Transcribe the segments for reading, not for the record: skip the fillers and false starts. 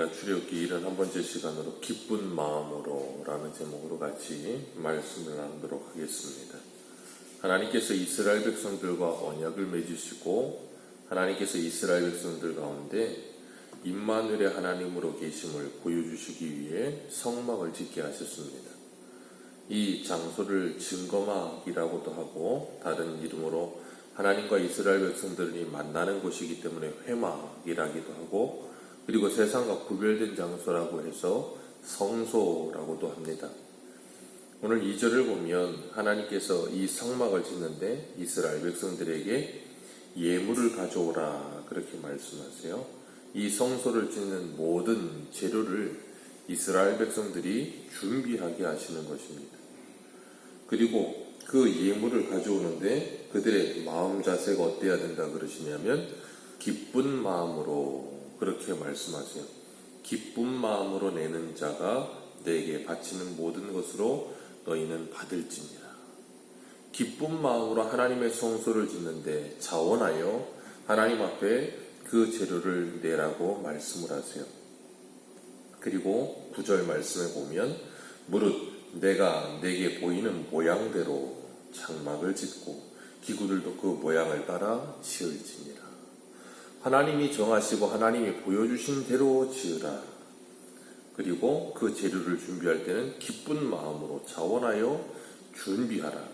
우리가 출애굽기 71번째 시간으로 기쁜 마음으로 라는 제목으로 같이 말씀을 나누도록 하겠습니다. 하나님께서 이스라엘 백성들과 언약을 맺으시고 하나님께서 이스라엘 백성들 가운데 임마누엘의 하나님으로 계심을 보여주시기 위해 성막을 짓게 하셨습니다. 이 장소를 증거막이라고도 하고 다른 이름으로 하나님과 이스라엘 백성들이 만나는 곳이기 때문에 회막이라기도 하고 그리고 세상과 구별된 장소라고 해서 성소라고도 합니다. 오늘 2절을 보면 하나님께서 이 성막을 짓는데 이스라엘 백성들에게 예물을 가져오라 그렇게 말씀하세요. 이 성소를 짓는 모든 재료를 이스라엘 백성들이 준비하게 하시는 것입니다. 그리고 그 예물을 가져오는데 그들의 마음 자세가 어때야 된다 그러시냐면 기쁜 마음으로 그렇게 말씀하세요. 기쁜 마음으로 내는 자가 내게 바치는 모든 것으로 너희는 받을지니라. 기쁜 마음으로 하나님의 성소를 짓는데 자원하여 하나님 앞에 그 재료를 내라고 말씀을 하세요. 그리고 9절 말씀에 보면 무릇 내가 내게 보이는 모양대로 장막을 짓고 기구들도 그 모양을 따라 지을지니라. 하나님이 정하시고 하나님이 보여주신 대로 지으라. 그리고 그 재료를 준비할 때는 기쁜 마음으로 자원하여 준비하라.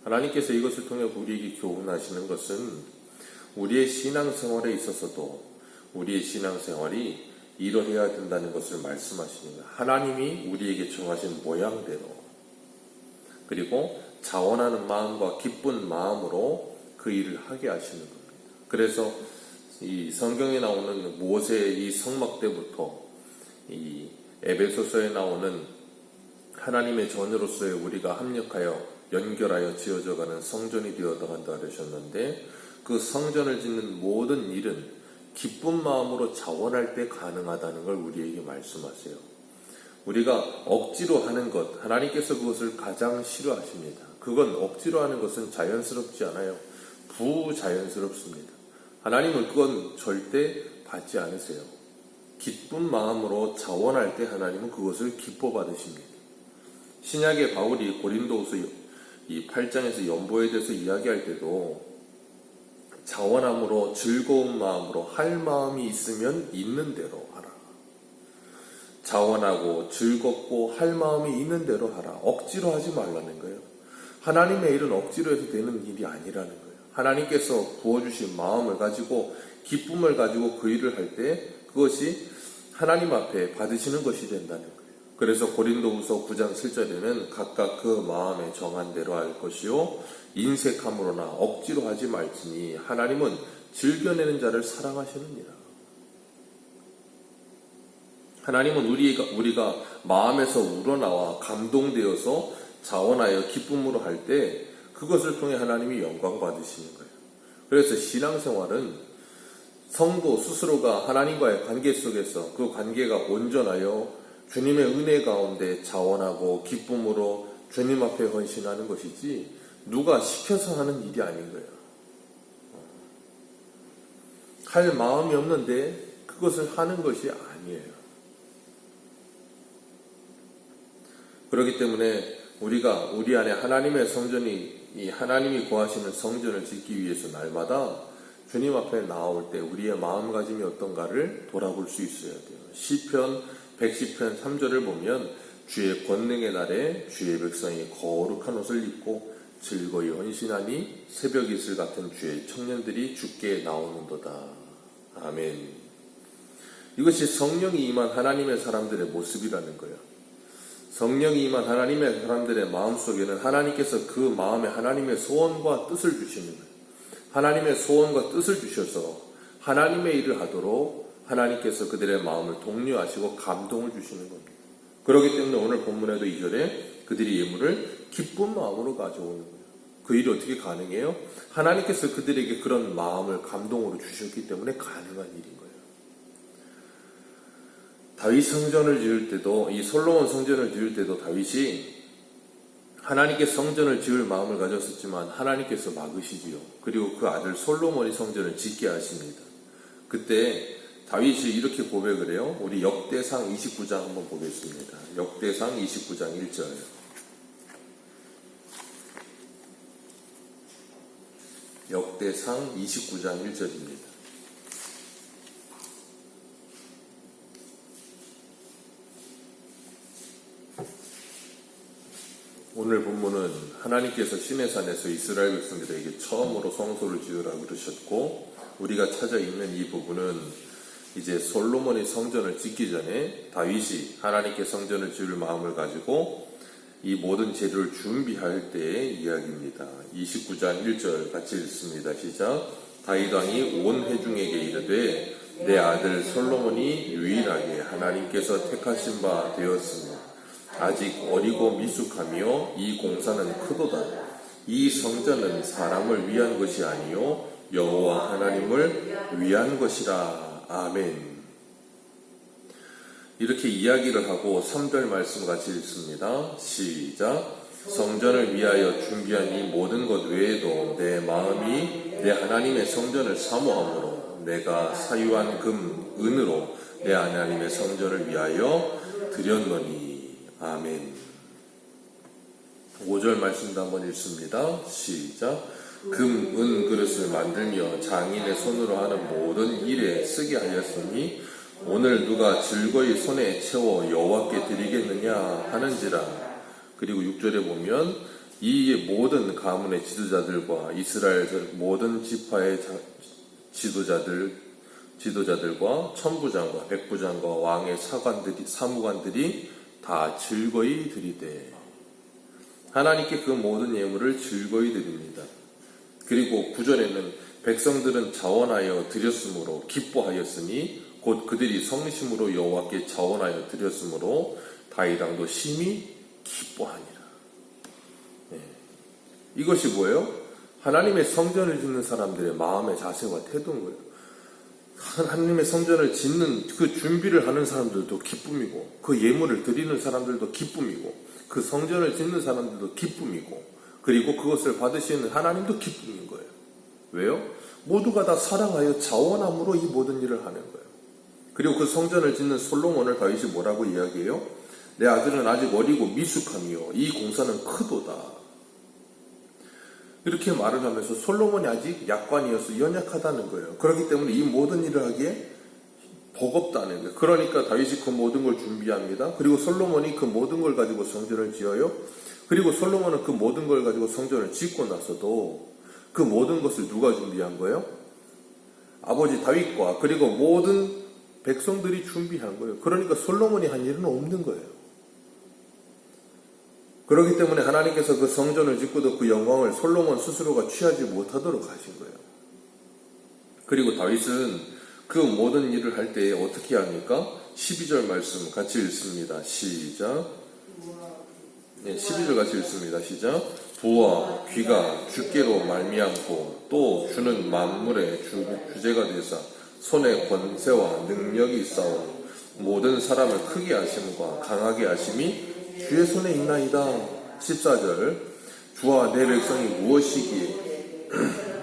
하나님께서 이것을 통해 우리에게 교훈하시는 것은 우리의 신앙생활에 있어서도 우리의 신앙생활이 이러해야 된다는 것을 말씀하시는 거예요. 하나님이 우리에게 정하신 모양대로 그리고 자원하는 마음과 기쁜 마음으로 그 일을 하게 하시는 겁니다. 그래서 이 성경에 나오는 모세의 이 성막 때부터 이 에베소서에 나오는 하나님의 전으로서의 우리가 합력하여 연결하여 지어져가는 성전이 되어간다 그러셨는데 그 성전을 짓는 모든 일은 기쁜 마음으로 자원할 때 가능하다는 걸 우리에게 말씀하세요. 우리가 억지로 하는 것, 하나님께서 그것을 가장 싫어하십니다. 그건 억지로 하는 것은 자연스럽지 않아요. 부자연스럽습니다. 하나님은 그건 절대 받지 않으세요. 기쁜 마음으로 자원할 때 하나님은 그것을 기뻐 받으십니다. 신약의 바울이 고린도후서 이 8장에서 연보에 대해서 이야기할 때도 자원함으로 즐거운 마음으로 할 마음이 있으면 있는 대로 하라. 자원하고 즐겁고 할 마음이 있는 대로 하라. 억지로 하지 말라는 거예요. 하나님의 일은 억지로 해서 되는 일이 아니라는 거예요. 하나님께서 부어주신 마음을 가지고 기쁨을 가지고 그 일을 할 때 그것이 하나님 앞에 받으시는 것이 된다는 거예요. 그래서 고린도후서 9장 7절에는 각각 그 마음에 정한 대로 할 것이요 인색함으로나 억지로 하지 말지니 하나님은 즐겨내는 자를 사랑하시느니라. 하나님은 우리가 마음에서 우러나와 감동되어서 자원하여 기쁨으로 할 때 그것을 통해 하나님이 영광 받으시는 거예요. 그래서 신앙생활은 성도 스스로가 하나님과의 관계 속에서 그 관계가 온전하여 주님의 은혜 가운데 자원하고 기쁨으로 주님 앞에 헌신하는 것이지 누가 시켜서 하는 일이 아닌 거예요. 할 마음이 없는데 그것을 하는 것이 아니에요. 그렇기 때문에 우리가 우리 안에 하나님의 성전이 이 하나님이 구하시는 성전을 짓기 위해서 날마다 주님 앞에 나올 때 우리의 마음가짐이 어떤가를 돌아볼 수 있어야 돼요. 시편 110편 3절을 보면 주의 권능의 날에 주의 백성이 거룩한 옷을 입고 즐거이 헌신하니 새벽 이슬 같은 주의 청년들이 주께 나오는도다. 아멘. 이것이 성령이 임한 하나님의 사람들의 모습이라는 거예요. 성령이 임한 하나님의 사람들의 마음속에는 하나님께서 그 마음에 하나님의 소원과 뜻을 주시는 거예요. 하나님의 소원과 뜻을 주셔서 하나님의 일을 하도록 하나님께서 그들의 마음을 독려하시고 감동을 주시는 겁니다. 그렇기 때문에 오늘 본문에도 2절에 그들이 예물을 기쁜 마음으로 가져오는 거예요. 그 일이 어떻게 가능해요? 하나님께서 그들에게 그런 마음을 감동으로 주셨기 때문에 가능한 일인 거예요. 다윗 성전을 지을 때도 이 솔로몬 성전을 지을 때도 다윗이 하나님께 성전을 지을 마음을 가졌었지만 하나님께서 막으시지요. 그리고 그 아들 솔로몬이 성전을 짓게 하십니다. 그때 다윗이 이렇게 고백을 해요. 우리 역대상 29장 한번 보겠습니다. 역대상 29장 1절. 역대상 29장 1절입니다. 오늘 본문은 하나님께서 시내산에서 이스라엘 백성들에게 처음으로 성소를 지으라고 그러셨고, 우리가 찾아 읽는 이 부분은 이제 솔로몬이 성전을 짓기 전에 다윗이 하나님께 성전을 지을 마음을 가지고 이 모든 재료를 준비할 때의 이야기입니다. 29장 1절 같이 읽습니다. 시작. 다윗 왕이 온 회중에게 이르되 내 아들 솔로몬이 유일하게 하나님께서 택하신 바 되었으며 아직 어리고 미숙하며 이 공사는 크도다. 이 성전은 사람을 위한 것이 아니요 여호와 하나님을 위한 것이라. 아멘. 이렇게 이야기를 하고 3절 말씀 같이 읽습니다. 시작. 성전을 위하여 준비한 이 모든 것 외에도 내 마음이 내 하나님의 성전을 사모함으로 내가 사유한 금, 은으로 내 하나님의 성전을 위하여 드렸노니. 아멘. 5절 말씀도 한번 읽습니다. 시작. 금, 은 그릇을 만들며 장인의 손으로 하는 모든 일에 쓰게 하였으니 오늘 누가 즐거이 손에 채워 여호와께 드리겠느냐 하는지라. 그리고 6절에 보면 이 모든 가문의 지도자들과 이스라엘 모든 지파의 지도자들과 천부장과 백부장과 왕의 사무관들이 다 즐거이 드리되. 하나님께 그 모든 예물을 즐거이 드립니다. 그리고 9절에는 백성들은 자원하여 드렸으므로 기뻐하였으니 곧 그들이 성심으로 여호와께 자원하여 드렸으므로 다윗 왕도 심히 기뻐하니라. 네. 이것이 뭐예요? 하나님의 성전을 짓는 사람들의 마음의 자세와 태도인 거예요. 하나님의 성전을 짓는 그 준비를 하는 사람들도 기쁨이고, 그 예물을 드리는 사람들도 기쁨이고, 그 성전을 짓는 사람들도 기쁨이고, 그리고 그것을 받으시는 하나님도 기쁨인 거예요. 왜요? 모두가 다 사랑하여 자원함으로 이 모든 일을 하는 거예요. 그리고 그 성전을 짓는 솔로몬을 다윗이 뭐라고 이야기해요? 내 아들은 아직 어리고 미숙하며 이 공사는 크도다. 이렇게 말을 하면서 솔로몬이 아직 약관이어서 연약하다는 거예요. 그렇기 때문에 이 모든 일을 하기에 버겁다는 거예요. 그러니까 다윗이 그 모든 걸 준비합니다. 그리고 솔로몬이 그 모든 걸 가지고 성전을 지어요. 그리고 솔로몬은 그 모든 걸 가지고 성전을 짓고 나서도 그 모든 것을 누가 준비한 거예요? 아버지 다윗과 그리고 모든 백성들이 준비한 거예요. 그러니까 솔로몬이 한 일은 없는 거예요. 그렇기 때문에 하나님께서 그 성전을 짓고도 그 영광을 솔로몬 스스로가 취하지 못하도록 하신 거예요. 그리고 다윗은 그 모든 일을 할 때 어떻게 합니까? 12절 말씀 같이 읽습니다. 시작. 12절 같이 읽습니다. 시작. 부와 귀가 주께로 말미암고 또 주는 만물의 주제가 되사 손에 권세와 능력이 있사오니 모든 사람을 크게 하심과 강하게 하심이 주의 손에 있나이다. 14절. 주와 내 백성이 무엇이기에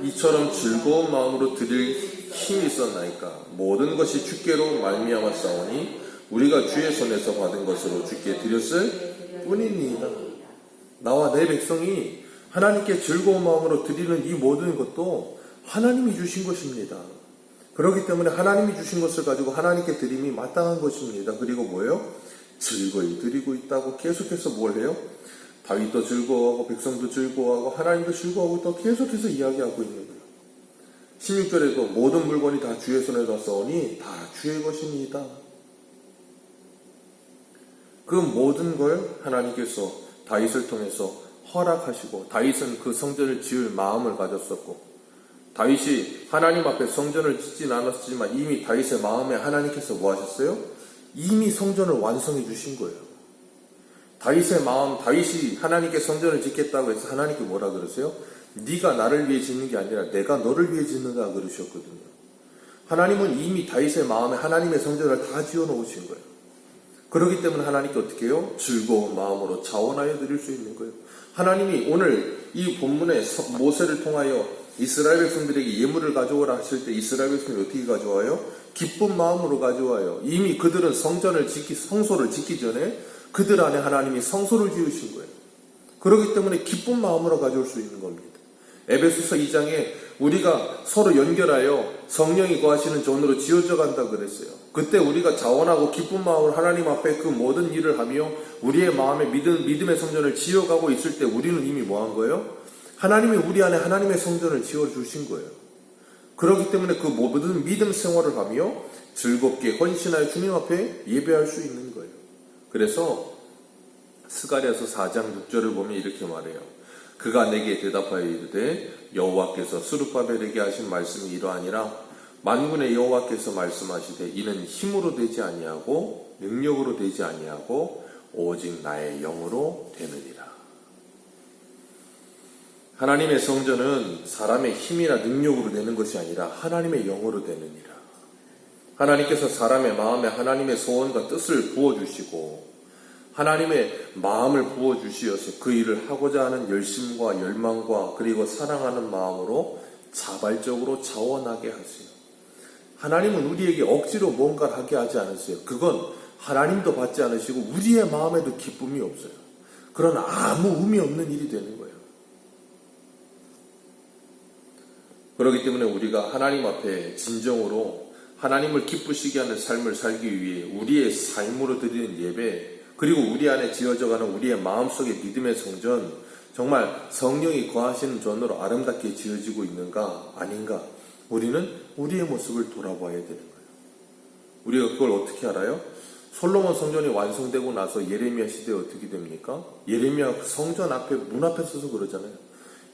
이처럼 즐거운 마음으로 드릴 힘이 있었나이까. 모든 것이 주께로 말미암았사오니 우리가 주의 손에서 받은 것으로 주께 드렸을 뿐이니이다. 나와 내 백성이 하나님께 즐거운 마음으로 드리는 이 모든 것도 하나님이 주신 것입니다. 그렇기 때문에 하나님이 주신 것을 가지고 하나님께 드림이 마땅한 것입니다. 그리고 뭐예요? 즐거이 드리고 있다고 계속해서 뭘 해요? 다윗도 즐거워하고 백성도 즐거워하고 하나님도 즐거워하고 있다고 계속해서 이야기하고 있는 거예요. 16절에도 모든 물건이 다 주의 손에 닿사오니 다 주의 것이니이다. 그 모든 걸 하나님께서 다윗을 통해서 허락하시고, 다윗은 그 성전을 지을 마음을 가졌었고, 다윗이 하나님 앞에 성전을 짓진 않았지만 이미 다윗의 마음에 하나님께서 뭐 하셨어요? 이미 성전을 완성해 주신 거예요. 다윗의 마음, 다윗이 하나님께 성전을 짓겠다고 해서 하나님께 뭐라 그러세요? 네가 나를 위해 짓는 게 아니라 내가 너를 위해 짓는다 그러셨거든요. 하나님은 이미 다윗의 마음에 하나님의 성전을 다 지어 놓으신 거예요. 그렇기 때문에 하나님께 어떻게 해요? 즐거운 마음으로 자원하여 드릴 수 있는 거예요. 하나님이 오늘 이 본문에 모세를 통하여 이스라엘 백성들에게 예물을 가져오라 하실 때 이스라엘 백성들이 어떻게 가져와요? 기쁜 마음으로 가져와요. 이미 그들은 성소를 짓기 전에 그들 안에 하나님이 성소를 지으신 거예요. 그렇기 때문에 기쁜 마음으로 가져올 수 있는 겁니다. 에베소서 2장에 우리가 서로 연결하여 성령이 거하시는 존으로 지어져 간다 그랬어요. 그때 우리가 자원하고 기쁜 마음으로 하나님 앞에 그 모든 일을 하며 우리의 마음에 믿음의 성전을 지어가고 있을 때 우리는 이미 뭐 한 거예요? 하나님이 우리 안에 하나님의 성전을 지어주신 거예요. 그렇기 때문에 그 모든 믿음 생활을 하며 즐겁게 헌신하여 주님 앞에 예배할 수 있는 거예요. 그래서 스가랴서 4장 6절을 보면 이렇게 말해요. 그가 내게 대답하여 이르되 여호와께서 스룹바벨에게 하신 말씀이 이러하니라. 만군의 여호와께서 말씀하시되 이는 힘으로 되지 아니하고 능력으로 되지 아니하고 오직 나의 영으로 되느니라. 하나님의 성전은 사람의 힘이나 능력으로 되는 것이 아니라 하나님의 영으로 되느니라. 하나님께서 사람의 마음에 하나님의 소원과 뜻을 부어주시고 하나님의 마음을 부어주시어서 그 일을 하고자 하는 열심과 열망과 그리고 사랑하는 마음으로 자발적으로 자원하게 하세요. 하나님은 우리에게 억지로 뭔가를 하게 하지 않으세요. 그건 하나님도 받지 않으시고 우리의 마음에도 기쁨이 없어요. 그런 아무 의미 없는 일이 되는 거예요. 그렇기 때문에 우리가 하나님 앞에 진정으로 하나님을 기쁘시게 하는 삶을 살기 위해 우리의 삶으로 드리는 예배, 그리고 우리 안에 지어져가는 우리의 마음속의 믿음의 성전, 정말 성령이 거하시는 존으로 아름답게 지어지고 있는가 아닌가, 우리는 우리의 모습을 돌아봐야 되는 거예요. 우리가 그걸 어떻게 알아요? 솔로몬 성전이 완성되고 나서 예레미야 시대에 어떻게 됩니까? 예레미야 성전 앞에 문 앞에 서서 그러잖아요.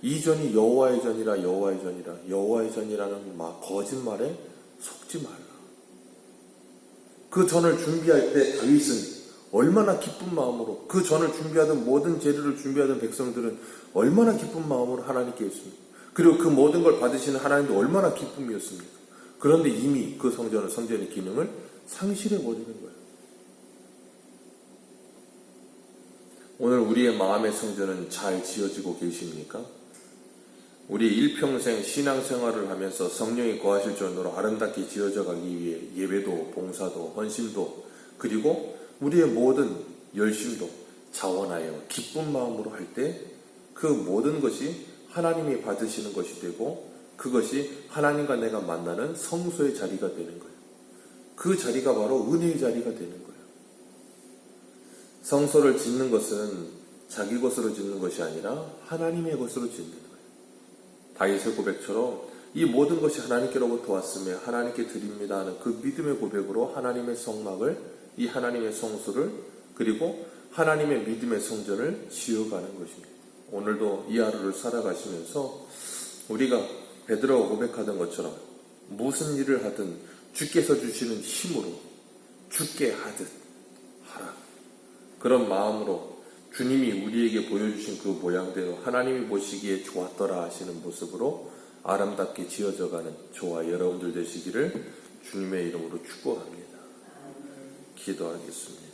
이 전이 여호와의 전이라 여호와의 전이라. 여호와의 전이라는 거짓말에 속지 말라. 그 전을 준비할 때 다윗은 얼마나 기쁜 마음으로, 그 전을 준비하던 모든 재료를 준비하던 백성들은 얼마나 기쁜 마음으로 하나님께 했습니까? 그리고 그 모든 걸 받으시는 하나님도 얼마나 기쁨이었습니까? 그런데 이미 그 성전의 기능을 상실해버리는 거예요. 오늘 우리의 마음의 성전은 잘 지어지고 계십니까? 우리 일평생 신앙생활을 하면서 성령이 거하실 존으로 아름답게 지어져 가기 위해 예배도 봉사도 헌신도 그리고 우리의 모든 열심도 자원하여 기쁜 마음으로 할 때 그 모든 것이 하나님이 받으시는 것이 되고 그것이 하나님과 내가 만나는 성소의 자리가 되는 거예요. 그 자리가 바로 은혜의 자리가 되는 거예요. 성소를 짓는 것은 자기 것으로 짓는 것이 아니라 하나님의 것으로 짓는 거예요. 다윗의 고백처럼 이 모든 것이 하나님께로부터 왔으며 하나님께 드립니다 하는 그 믿음의 고백으로 하나님의 성막을, 이 하나님의 성소를, 그리고 하나님의 믿음의 성전을 지어가는 것입니다. 오늘도 이 하루를 살아가시면서 우리가 베드로가 고백하던 것처럼 무슨 일을 하든 주께서 주시는 힘으로 주께 하듯 하라. 그런 마음으로 주님이 우리에게 보여주신 그 모양대로 하나님이 보시기에 좋았더라 하시는 모습으로 아름답게 지어져가는 저와 여러분들 되시기를 주님의 이름으로 축복합니다. 기도하겠습니다.